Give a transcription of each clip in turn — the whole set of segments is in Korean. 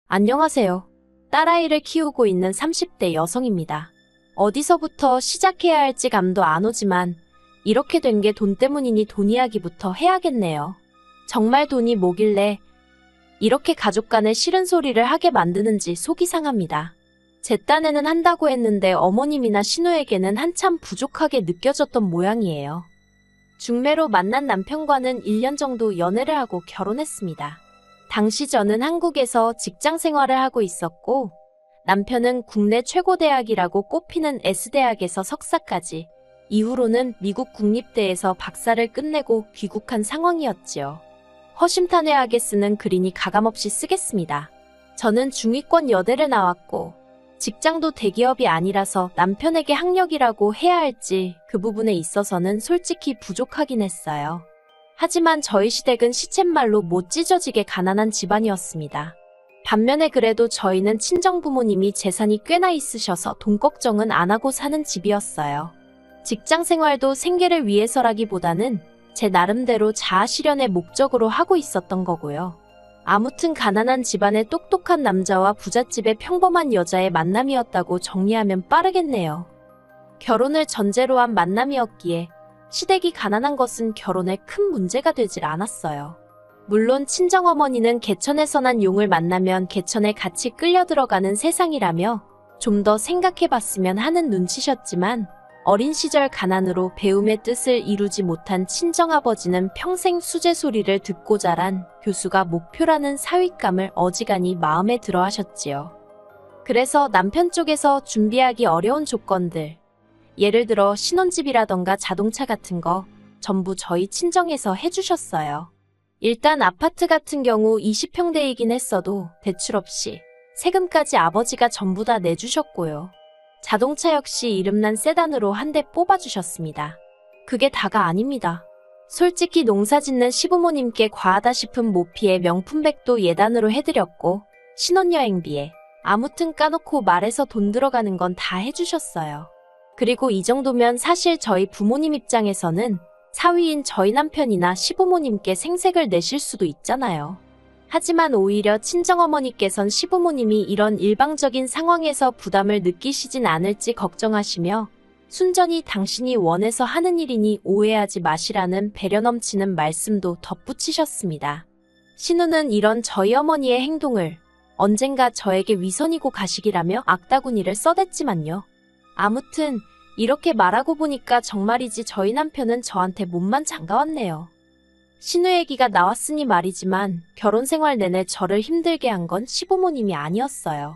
안녕하세요. 딸아이를 키우고 있는 30대 여성입니다. 어디서부터 시작해야 할지 감도 안 오지만 이렇게 된 게 돈 때문이니 돈 이야기부터 해야겠네요. 정말 돈이 뭐길래 이렇게 가족 간에 싫은 소리를 하게 만드는지 속이 상합니다. 제 딴에는 한다고 했는데 어머님이나 신우에게는 한참 부족하게 느껴졌던 모양이에요. 중매로 만난 남편과는 1년 정도 연애를 하고 결혼했습니다. 당시 저는 한국에서 직장 생활을 하고 있었고 남편은 국내 최고 대학이라고 꼽히는 S대학에서 석사까지, 이후로는 미국 국립대에서 박사를 끝내고 귀국한 상황이었지요. 허심탄회하게 쓰는 글이니 가감없이 쓰겠습니다. 저는 중위권 여대를 나왔고 직장도 대기업이 아니라서 남편에게 학력이라고 해야 할지 그 부분에 있어서는 솔직히 부족하긴 했어요. 하지만 저희 시댁은 시쳇말로 못 찢어지게 가난한 집안이었습니다. 반면에 그래도 저희는 친정부모님이 재산이 꽤나 있으셔서 돈 걱정은 안 하고 사는 집이었어요. 직장 생활도 생계를 위해서라기보다는 제 나름대로 자아실현의 목적으로 하고 있었던 거고요. 아무튼 가난한 집안의 똑똑한 남자와 부잣집의 평범한 여자의 만남이었다고 정리하면 빠르겠네요. 결혼을 전제로 한 만남이었기에 시댁이 가난한 것은 결혼에 큰 문제가 되질 않았어요. 물론 친정어머니는 개천에서 난 용을 만나면 개천에 같이 끌려 들어가는 세상이라며 좀 더 생각해봤으면 하는 눈치셨지만 어린 시절 가난으로 배움의 뜻을 이루지 못한 친정아버지는 평생 수재 소리를 듣고 자란 교수가 목표라는 사윗감을 어지간히 마음에 들어 하셨지요. 그래서 남편 쪽에서 준비하기 어려운 조건들, 예를 들어 신혼집이라던가 자동차 같은 거 전부 저희 친정에서 해주셨어요. 일단 아파트 같은 경우 20평대이긴 했어도 대출 없이 세금까지 아버지가 전부 다 내주셨고요. 자동차 역시 이름난 세단으로 한 대 뽑아주셨습니다. 그게 다가 아닙니다. 솔직히 농사짓는 시부모님께 과하다 싶은 모피에 명품백도 예단으로 해드렸고 신혼여행비에 아무튼 까놓고 말해서 돈 들어가는 건 다 해주셨어요. 그리고 이 정도면 사실 저희 부모님 입장에서는 사위인 저희 남편이나 시부모님께 생색을 내실 수도 있잖아요. 하지만 오히려 친정어머니께선 시부모님이 이런 일방적인 상황에서 부담을 느끼시진 않을지 걱정하시며 순전히 당신이 원해서 하는 일이니 오해하지 마시라는 배려 넘치는 말씀도 덧붙이셨습니다. 신우는 이런 저희 어머니의 행동을 언젠가 저에게 위선이고 가식이라며 악다구니를 써댔지만요. 아무튼 이렇게 말하고 보니까 정말이지 저희 남편은 저한테 몸만 장가왔네요. 신우 얘기가 나왔으니 말이지만 결혼 생활 내내 저를 힘들게 한 건 시부모님이 아니었어요.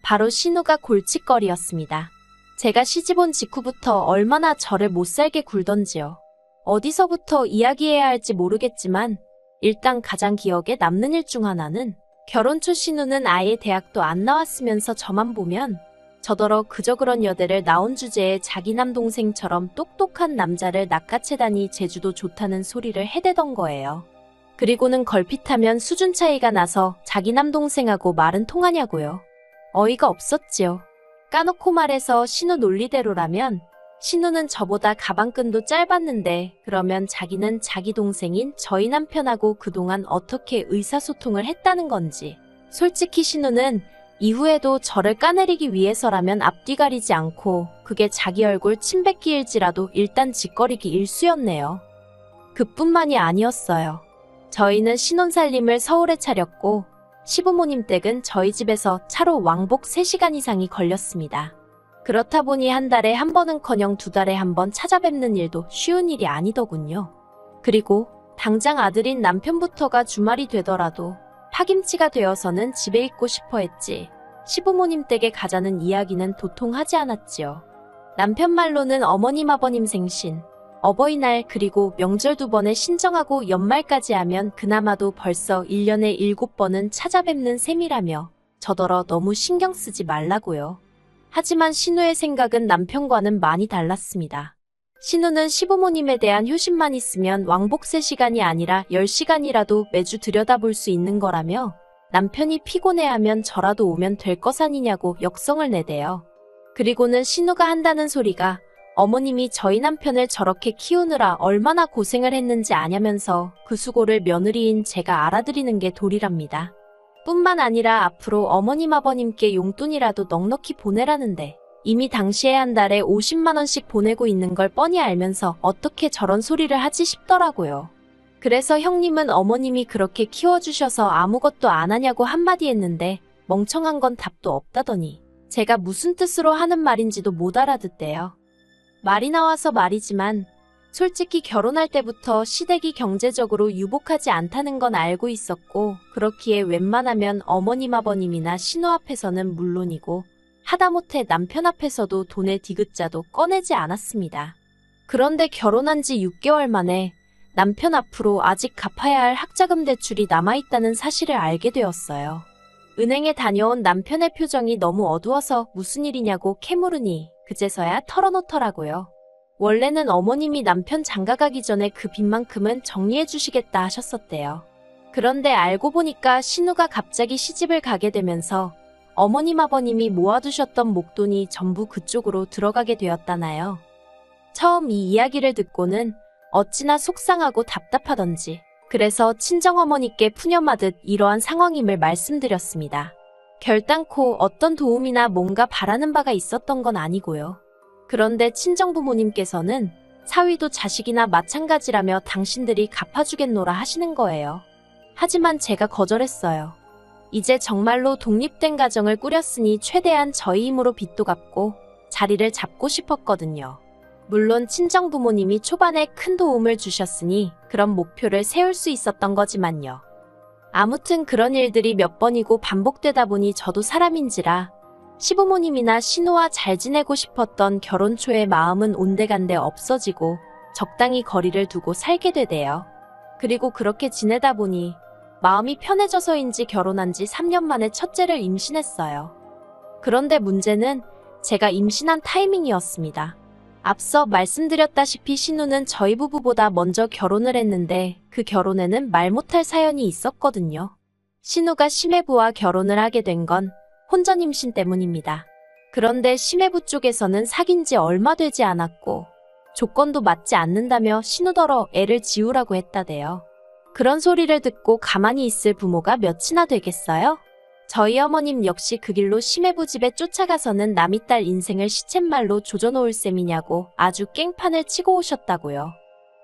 바로 신우가 골칫거리였습니다. 제가 시집 온 직후부터 얼마나 저를 못살게 굴던지요. 어디서부터 이야기해야 할지 모르겠지만 일단 가장 기억에 남는 일 중 하나는 결혼 초 신우는 아예 대학도 안 나왔으면서 저만 보면 저더러 그저 그런 여대를 나온 주제에 자기 남동생처럼 똑똑한 남자를 낚아채다니 제주도 좋다는 소리를 해대던 거예요. 그리고는 걸핏하면 수준 차이가 나서 자기 남동생하고 말은 통하냐고요. 어이가 없었지요. 까놓고 말해서 신우 논리대로라면 신우는 저보다 가방끈도 짧았는데 그러면 자기는 자기 동생인 저희 남편하고 그동안 어떻게 의사소통을 했다는 건지. 솔직히 신우는 이후에도 저를 까내리기 위해서라면 앞뒤 가리지 않고 그게 자기 얼굴 침뱉기일지라도 일단 짓거리기 일쑤였네요. 그뿐만이 아니었어요. 저희는 신혼살림을 서울에 차렸고 시부모님 댁은 저희 집에서 차로 왕복 3시간 이상이 걸렸습니다. 그렇다 보니 한 달에 한 번은커녕 2달에 한 번 찾아뵙는 일도 쉬운 일이 아니더군요. 그리고 당장 아들인 남편부터가 주말이 되더라도 파김치가 되어서는 집에 있고 싶어 했지 시부모님 댁에 가자는 이야기는 도통 하지 않았지요. 남편 말로는 어머님 아버님 생신, 어버이날 그리고 명절 2번에 신정하고 연말까지 하면 그나마도 벌써 1년에 7번은 찾아뵙는 셈이라며 저더러 너무 신경 쓰지 말라고요. 하지만 신우의 생각은 남편과는 많이 달랐습니다. 신우는 시부모님에 대한 효심만 있으면 왕복 3시간이 아니라 10시간이라도 매주 들여다볼 수 있는 거라며 남편이 피곤해하면 저라도 오면 될 것 아니냐고 역성을 내대요. 그리고는 신우가 한다는 소리가 어머님이 저희 남편을 저렇게 키우느라 얼마나 고생을 했는지 아냐면서 그 수고를 며느리인 제가 알아들이는 게 도리랍니다. 뿐만 아니라 앞으로 어머님 아버님께 용돈이라도 넉넉히 보내라는데 이미 당시에 한 달에 50만 원씩 보내고 있는 걸 뻔히 알면서 어떻게 저런 소리를 하지 싶더라고요. 그래서 형님은 어머님이 그렇게 키워주셔서 아무것도 안 하냐고 한마디 했는데 멍청한 건 답도 없다더니 제가 무슨 뜻으로 하는 말인지도 못 알아듣대요. 말이 나와서 말이지만 솔직히 결혼할 때부터 시댁이 경제적으로 유복하지 않다는 건 알고 있었고 그렇기에 웬만하면 어머님 아버님이나 신우 앞에서는 물론이고 하다못해 남편 앞에서도 돈의 디귿자도 꺼내지 않았습니다. 그런데 결혼한 지 6개월 만에 남편 앞으로 아직 갚아야 할 학자금 대출이 남아있다는 사실을 알게 되었어요. 은행에 다녀온 남편의 표정이 너무 어두워서 무슨 일이냐고 캐물으니 그제서야 털어놓더라고요. 원래는 어머님이 남편 장가가기 전에 그 빚만큼은 정리해 주시겠다 하셨었대요. 그런데 알고 보니까 신우가 갑자기 시집을 가게 되면서 어머님 아버님이 모아두셨던 목돈이 전부 그쪽으로 들어가게 되었다나요. 처음 이 이야기를 듣고는 어찌나 속상하고 답답하던지 그래서 친정어머니께 푸념하듯 이러한 상황임을 말씀드렸습니다. 결단코 어떤 도움이나 뭔가 바라는 바가 있었던 건 아니고요. 그런데 친정부모님께서는 사위도 자식이나 마찬가지라며 당신들이 갚아주겠노라 하시는 거예요. 하지만 제가 거절했어요. 이제 정말로 독립된 가정을 꾸렸으니 최대한 저희 힘으로 빚도 갚고 자리를 잡고 싶었거든요. 물론 친정부모님이 초반에 큰 도움을 주셨으니 그런 목표를 세울 수 있었던 거지만요. 아무튼 그런 일들이 몇 번이고 반복되다 보니 저도 사람인지라 시부모님이나 신우와 잘 지내고 싶었던 결혼 초의 마음은 온데간데 없어지고 적당히 거리를 두고 살게 되대요. 그리고 그렇게 지내다 보니 마음이 편해져서인지 결혼한 지 3년 만에 첫째를 임신했어요. 그런데 문제는 제가 임신한 타이밍이었습니다. 앞서 말씀드렸다시피 신우는 저희 부부보다 먼저 결혼을 했는데 그 결혼에는 말 못할 사연이 있었거든요. 신우가 심해부와 결혼을 하게 된 건 혼전 임신 때문입니다. 그런데 심해부 쪽에서는 사귄 지 얼마 되지 않았고 조건도 맞지 않는다며 신우더러 애를 지우라고 했다대요. 그런 소리를 듣고 가만히 있을 부모가 몇이나 되겠어요? 저희 어머님 역시 그 길로 심해부 집에 쫓아가서는 남이 딸 인생을 시쳇말로 조져놓을 셈이냐고 아주 깽판을 치고 오셨다고요.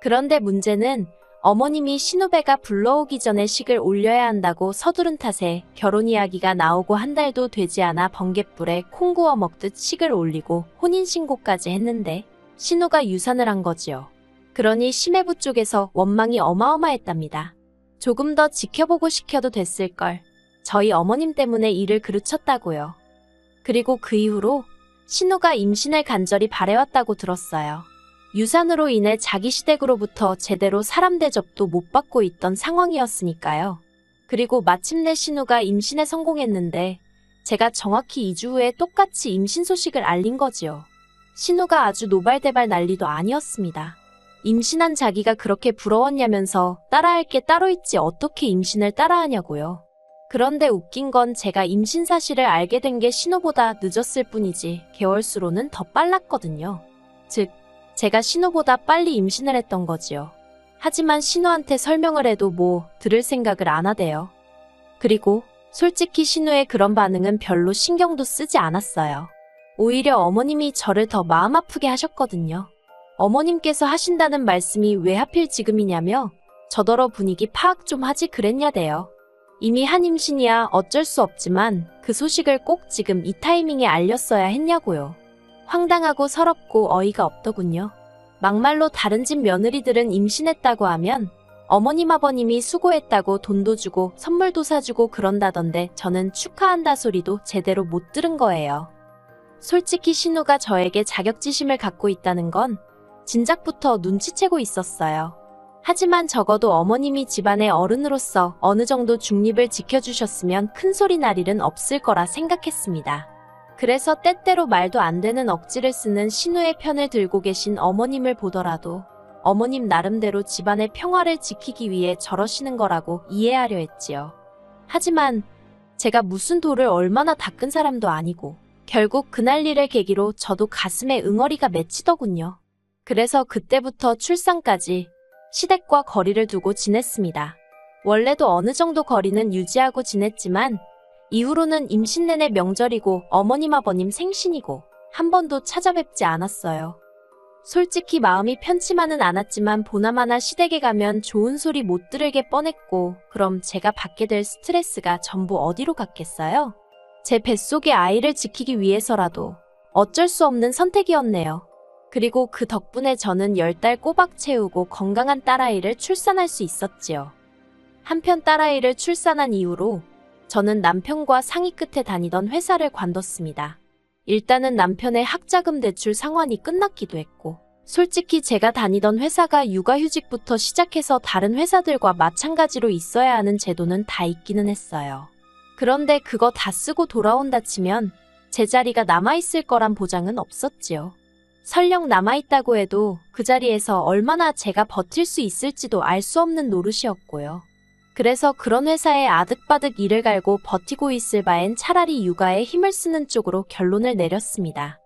그런데 문제는 어머님이 신우배가 불러오기 전에 식을 올려야 한다고 서두른 탓에 결혼 이야기가 나오고 한 달도 되지 않아 번갯불에 콩 구워 먹듯 식을 올리고 혼인신고까지 했는데 신우가 유산을 한 거지요. 그러니 심해부 쪽에서 원망이 어마어마했답니다. 조금 더 지켜보고 시켜도 됐을걸. 저희 어머님 때문에 일을 그르쳤다고요. 그리고 그 이후로 신우가 임신을 간절히 바래왔다고 들었어요. 유산으로 인해 자기 시댁으로부터 제대로 사람 대접도 못 받고 있던 상황이었으니까요. 그리고 마침내 신우가 임신에 성공했는데 제가 정확히 2주 후에 똑같이 임신 소식을 알린 거지요. 신우가 아주 노발대발 난리도 아니었습니다. 임신한 자기가 그렇게 부러웠냐면서 따라할 게 따로 있지 어떻게 임신을 따라하냐고요. 그런데 웃긴 건 제가 임신 사실을 알게 된 게 신우보다 늦었을 뿐이지 개월수로는 더 빨랐거든요. 즉, 제가 신우보다 빨리 임신을 했던 거지요. 하지만 신우한테 설명을 해도 뭐 들을 생각을 안 하대요. 그리고 솔직히 신우의 그런 반응은 별로 신경도 쓰지 않았어요. 오히려 어머님이 저를 더 마음 아프게 하셨거든요. 어머님께서 하신다는 말씀이 왜 하필 지금이냐며 저더러 분위기 파악 좀 하지 그랬냐대요. 이미 한 임신이야 어쩔 수 없지만 그 소식을 꼭 지금 이 타이밍에 알렸어야 했냐고요. 황당하고 서럽고 어이가 없더군요. 막말로 다른 집 며느리들은 임신했다고 하면 어머님 아버님이 수고했다고 돈도 주고 선물도 사주고 그런다던데 저는 축하한다 소리도 제대로 못 들은 거예요. 솔직히 신우가 저에게 자격지심을 갖고 있다는 건 진작부터 눈치채고 있었어요. 하지만 적어도 어머님이 집안의 어른으로서 어느 정도 중립을 지켜주셨으면 큰소리 날 일은 없을 거라 생각했습니다. 그래서 때때로 말도 안 되는 억지를 쓰는 신우의 편을 들고 계신 어머님을 보더라도 어머님 나름대로 집안의 평화를 지키기 위해 저러시는 거라고 이해하려 했지요. 하지만 제가 무슨 돌을 얼마나 닦은 사람도 아니고 결국 그날 일을 계기로 저도 가슴에 응어리가 맺히더군요. 그래서 그때부터 출산까지 시댁과 거리를 두고 지냈습니다. 원래도 어느 정도 거리는 유지하고 지냈지만 이후로는 임신 내내 명절이고 어머님 아버님 생신이고 한 번도 찾아뵙지 않았어요. 솔직히 마음이 편치만은 않았지만 보나마나 시댁에 가면 좋은 소리 못 들을게 뻔했고 그럼 제가 받게 될 스트레스가 전부 어디로 갔겠어요? 제 뱃속의 아이를 지키기 위해서라도 어쩔 수 없는 선택이었네요. 그리고 그 덕분에 저는 10달 꼬박 채우고 건강한 딸아이를 출산할 수 있었지요. 한편 딸아이를 출산한 이후로 저는 남편과 상의 끝에 다니던 회사를 관뒀습니다. 일단은 남편의 학자금 대출 상환이 끝났기도 했고 솔직히 제가 다니던 회사가 육아휴직부터 시작해서 다른 회사들과 마찬가지로 있어야 하는 제도는 다 있기는 했어요. 그런데 그거 다 쓰고 돌아온다 치면 제 자리가 남아있을 거란 보장은 없었지요. 설령 남아있다고 해도 그 자리에서 얼마나 제가 버틸 수 있을지도 알 수 없는 노릇이었고요. 그래서 그런 회사에 아득바득 일을 갈고 버티고 있을 바엔 차라리 육아에 힘을 쓰는 쪽으로 결론을 내렸습니다.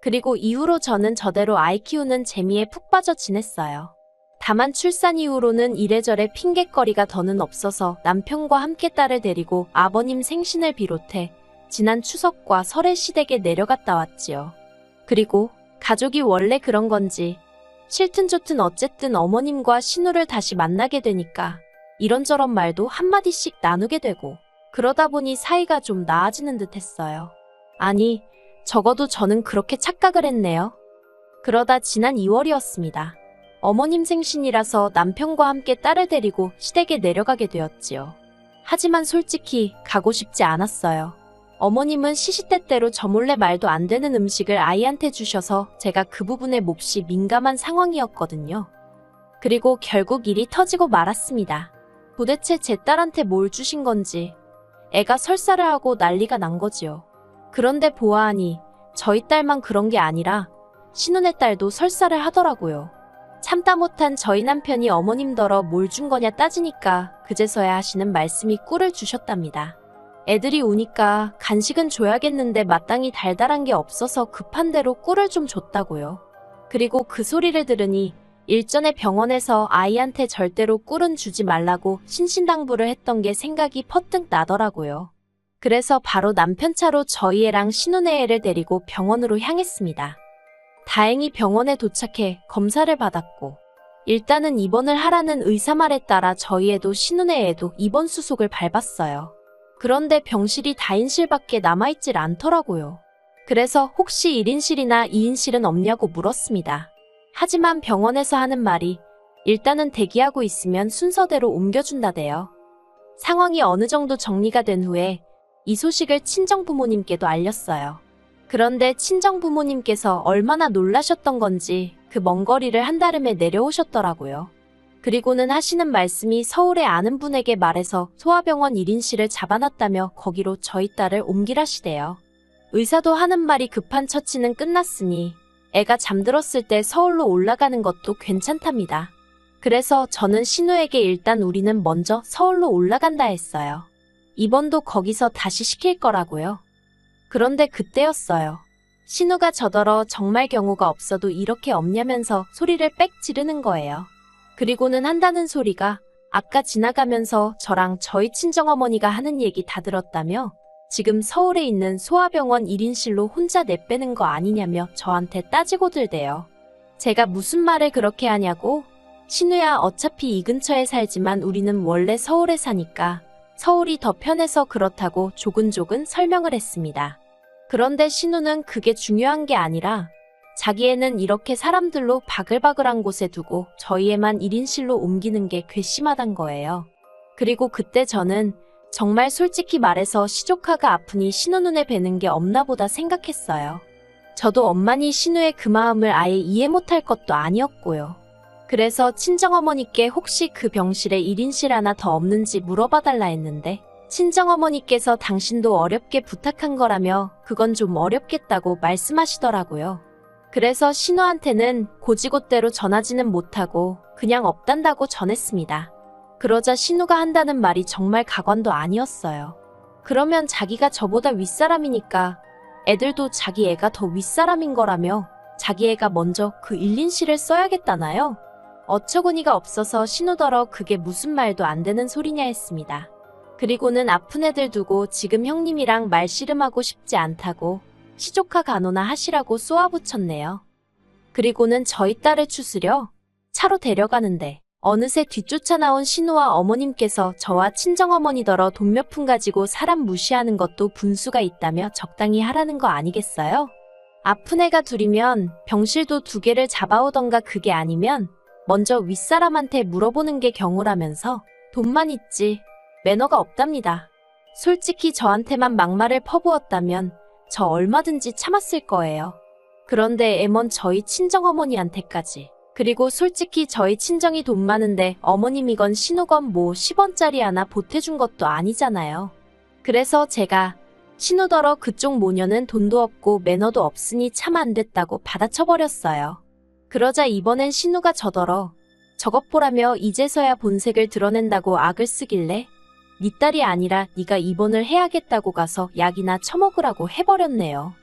그리고 이후로 저는 저대로 아이 키우는 재미에 푹 빠져 지냈어요. 다만 출산 이후로는 이래저래 핑곗거리가 더는 없어서 남편과 함께 딸을 데리고 아버님 생신을 비롯해 지난 추석과 설에 시댁에 내려갔다 왔지요. 그리고 가족이 원래 그런 건지 싫든 좋든 어쨌든 어머님과 신우를 다시 만나게 되니까 이런저런 말도 한마디씩 나누게 되고 그러다 보니 사이가 좀 나아지는 듯 했어요. 아니, 적어도 저는 그렇게 착각을 했네요. 그러다 지난 2월이었습니다. 어머님 생신이라서 남편과 함께 딸을 데리고 시댁에 내려가게 되었지요. 하지만 솔직히 가고 싶지 않았어요. 어머님은 시시때때로 저 몰래 말도 안 되는 음식을 아이한테 주셔서 제가 그 부분에 몹시 민감한 상황이었거든요. 그리고 결국 일이 터지고 말았습니다. 도대체 제 딸한테 뭘 주신 건지 애가 설사를 하고 난리가 난 거지요. 그런데 보아하니 저희 딸만 그런 게 아니라 신혼의 딸도 설사를 하더라고요. 참다 못한 저희 남편이 어머님더러 뭘 준 거냐 따지니까 그제서야 하시는 말씀이 꿀을 주셨답니다. 애들이 우니까 간식은 줘야겠는데 마땅히 달달한 게 없어서 급한 대로 꿀을 좀 줬다고요. 그리고 그 소리를 들으니 일전에 병원에서 아이한테 절대로 꿀은 주지 말라고 신신당부를 했던 게 생각이 퍼뜩 나더라고요. 그래서 바로 남편 차로 저희 애랑 신혼의 애를 데리고 병원으로 향했습니다. 다행히 병원에 도착해 검사를 받았고 일단은 입원을 하라는 의사 말에 따라 저희 애도 신혼의 애도 입원 수속을 밟았어요. 그런데 병실이 다인실밖에 남아있질 않더라고요. 그래서 혹시 1인실이나 2인실은 없냐고 물었습니다. 하지만 병원에서 하는 말이 일단은 대기하고 있으면 순서대로 옮겨준다대요. 상황이 어느 정도 정리가 된 후에 이 소식을 친정부모님께도 알렸어요. 그런데 친정부모님께서 얼마나 놀라셨던 건지 그 먼 거리를 한달음에 내려오셨더라고요. 그리고는 하시는 말씀이 서울에 아는 분에게 말해서 소아병원 1인실을 잡아놨다며 거기로 저희 딸을 옮기라시대요. 의사도 하는 말이 급한 처치는 끝났으니 애가 잠들었을 때 서울로 올라가는 것도 괜찮답니다. 그래서 저는 신우에게 일단 우리는 먼저 서울로 올라간다 했어요. 입원도 거기서 다시 시킬 거라고요. 그런데 그때였어요. 신우가 저더러 정말 경우가 없어도 이렇게 없냐면서 소리를 빽 지르는 거예요. 그리고는 한다는 소리가 아까 지나가면서 저랑 저희 친정어머니가 하는 얘기 다 들었다며 지금 서울에 있는 소아병원 1인실로 혼자 내빼는 거 아니냐며 저한테 따지고 들대요. 제가 무슨 말을 그렇게 하냐고? 신우야, 어차피 이 근처에 살지만 우리는 원래 서울에 사니까 서울이 더 편해서 그렇다고 조근조근 설명을 했습니다. 그런데 신우는 그게 중요한 게 아니라 자기 애는 이렇게 사람들로 바글바글한 곳에 두고 저희 애만 1인실로 옮기는 게 괘씸하단 거예요. 그리고 그때 저는 정말 솔직히 말해서 시조카가 아프니 신우 눈에 뵈는 게 없나 보다 생각했어요. 저도 엄마니 신우의 그 마음을 아예 이해 못할 것도 아니었고요. 그래서 친정어머니께 혹시 그 병실에 1인실 하나 더 없는지 물어봐달라 했는데 친정어머니께서 당신도 어렵게 부탁한 거라며 그건 좀 어렵겠다고 말씀하시더라고요. 그래서 신우한테는 고지곳대로 전하지는 못하고 그냥 없단다고 전했습니다. 그러자 신우가 한다는 말이 정말 가관도 아니었어요. 그러면 자기가 저보다 윗사람이니까 애들도 자기 애가 더 윗사람인 거라며 자기 애가 먼저 그 1인실을 써야겠다나요? 어처구니가 없어서 신우더러 그게 무슨 말도 안 되는 소리냐 했습니다. 그리고는 아픈 애들 두고 지금 형님이랑 말씨름하고 싶지 않다고 시조카 간호나 하시라고 쏘아붙였네요. 그리고는 저희 딸을 추스려 차로 데려가는데 어느새 뒤쫓아 나온 신우와 어머님께서 저와 친정어머니더러 돈 몇 푼 가지고 사람 무시하는 것도 분수가 있다며 적당히 하라는 거 아니겠어요? 아픈 애가 둘이면 병실도 2개를 잡아오던가 그게 아니면 먼저 윗사람한테 물어보는 게 경우라면서 돈만 있지 매너가 없답니다. 솔직히 저한테만 막말을 퍼부었다면 저 얼마든지 참았을 거예요. 그런데 애먼 저희 친정어머니한테까지. 그리고 솔직히 저희 친정이 돈 많은데 어머님이건 신우건 뭐 10원짜리 하나 보태준 것도 아니잖아요. 그래서 제가 신우더러 그쪽 모녀는 돈도 없고 매너도 없으니 참 안 됐다고 받아쳐버렸어요. 그러자 이번엔 신우가 저더러 저것 보라며 이제서야 본색을 드러낸다고 악을 쓰길래 네 딸이 아니라 네가 입원을 해야겠다고 가서 약이나 처먹으라고 해버렸네요.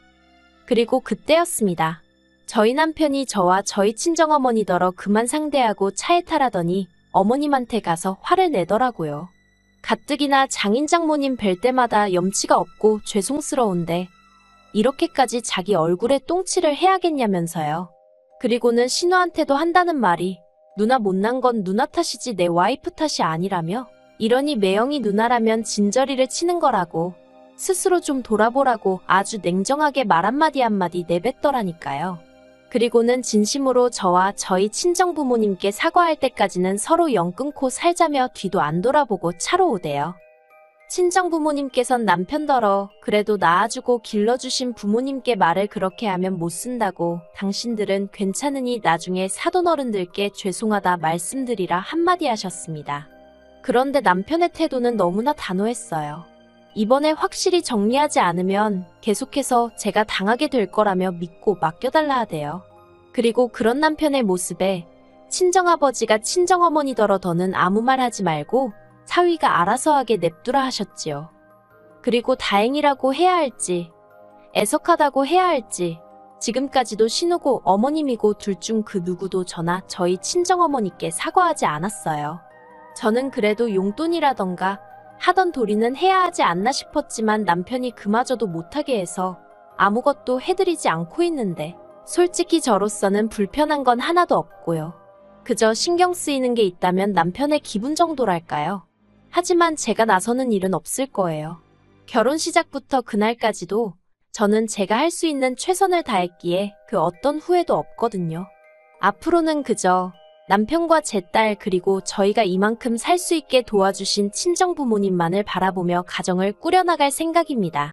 그리고 그때였습니다. 저희 남편이 저와 저희 친정어머니더러 그만 상대하고 차에 타라더니 어머님한테 가서 화를 내더라고요. 가뜩이나 장인장모님 뵐 때마다 염치가 없고 죄송스러운데 이렇게까지 자기 얼굴에 똥칠을 해야겠냐면서요. 그리고는 신우한테도 한다는 말이 누나 못난 건 누나 탓이지 내 와이프 탓이 아니라며 이러니 매형이 누나라면 진저리를 치는 거라고 스스로 좀 돌아보라고 아주 냉정하게 말 한마디 내뱉더라니까요. 그리고는 진심으로 저와 저희 친정부모님께 사과할 때까지는 서로 영 끊고 살자며 뒤도 안 돌아보고 차로 오대요. 친정부모님께선 남편더러 그래도 낳아주고 길러주신 부모님께 말을 그렇게 하면 못 쓴다고 당신들은 괜찮으니 나중에 사돈어른들께 죄송하다 말씀드리라 한마디 하셨습니다. 그런데 남편의 태도는 너무나 단호했어요. 이번에 확실히 정리하지 않으면 계속해서 제가 당하게 될 거라며 믿고 맡겨달라 하대요. 그리고 그런 남편의 모습에 친정아버지가 친정어머니더러 더는 아무 말 하지 말고 사위가 알아서 하게 냅두라 하셨지요. 그리고 다행이라고 해야 할지 애석하다고 해야 할지 지금까지도 신우고 어머님이고 둘 중 그 누구도 저나 저희 친정어머니께 사과하지 않았어요. 저는 그래도 용돈이라던가 하던 도리는 해야 하지 않나 싶었지만 남편이 그마저도 못하게 해서 아무것도 해드리지 않고 있는데 솔직히 저로서는 불편한 건 하나도 없고요. 그저 신경 쓰이는 게 있다면 남편의 기분 정도랄까요. 하지만 제가 나서는 일은 없을 거예요. 결혼 시작부터 그날까지도 저는 제가 할 수 있는 최선을 다했기에 그 어떤 후회도 없거든요. 앞으로는 그저 남편과 제 딸 그리고 저희가 이만큼 살 수 있게 도와주신 친정부모님만을 바라보며 가정을 꾸려나갈 생각입니다.